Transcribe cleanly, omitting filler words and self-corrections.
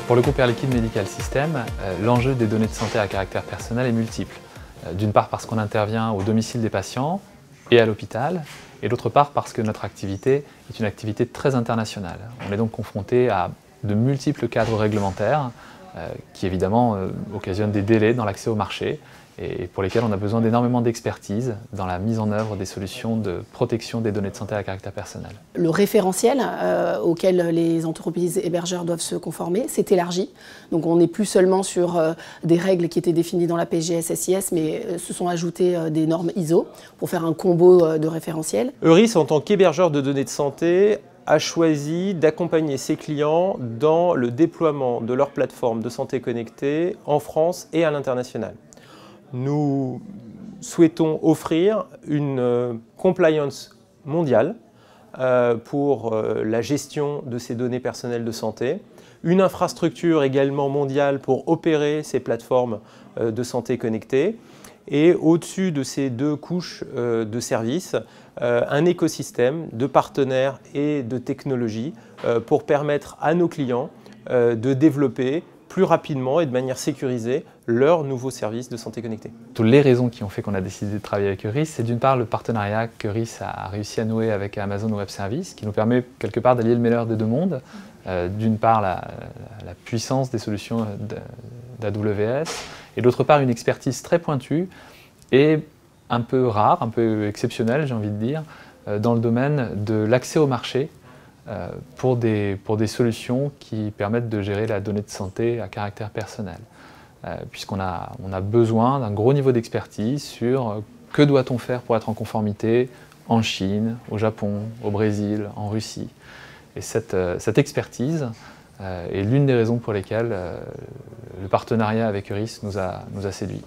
Pour le groupe Air Liquide Medical System, l'enjeu des données de santé à caractère personnel est multiple. D'une part parce qu'on intervient au domicile des patients et à l'hôpital, et d'autre part parce que notre activité est une activité très internationale. On est donc confronté à de multiples cadres réglementaires qui évidemment occasionnent des délais dans l'accès au marché et pour lesquels on a besoin d'énormément d'expertise dans la mise en œuvre des solutions de protection des données de santé à caractère personnel. Le référentiel auquel les entreprises hébergeurs doivent se conformer s'est élargi. Donc on n'est plus seulement sur des règles qui étaient définies dans la PGS SIS, mais se sont ajoutées des normes ISO pour faire un combo de référentiels. Euris, en tant qu'hébergeur de données de santé, a choisi d'accompagner ses clients dans le déploiement de leur plateforme de santé connectée en France et à l'international. Nous souhaitons offrir une compliance mondiale pour la gestion de ces données personnelles de santé, une infrastructure également mondiale pour opérer ces plateformes de santé connectée et au-dessus de ces deux couches de services, un écosystème de partenaires et de technologies pour permettre à nos clients de développer plus rapidement et de manière sécurisée leurs nouveaux services de santé connectée. Toutes les raisons qui ont fait qu'on a décidé de travailler avec Euris, c'est d'une part le partenariat qu'Euris a réussi à nouer avec Amazon Web Services, qui nous permet quelque part d'allier le meilleur des deux mondes. D'une part la puissance des solutions d'AWS et d'autre part une expertise très pointue et un peu rare, un peu exceptionnelle j'ai envie de dire, dans le domaine de l'accès au marché pour des solutions qui permettent de gérer la donnée de santé à caractère personnel. Puisqu'on a besoin d'un gros niveau d'expertise sur que doit-on faire pour être en conformité en Chine, au Japon, au Brésil, en Russie. Et cette expertise est l'une des raisons pour lesquelles le partenariat avec Euris nous a séduits.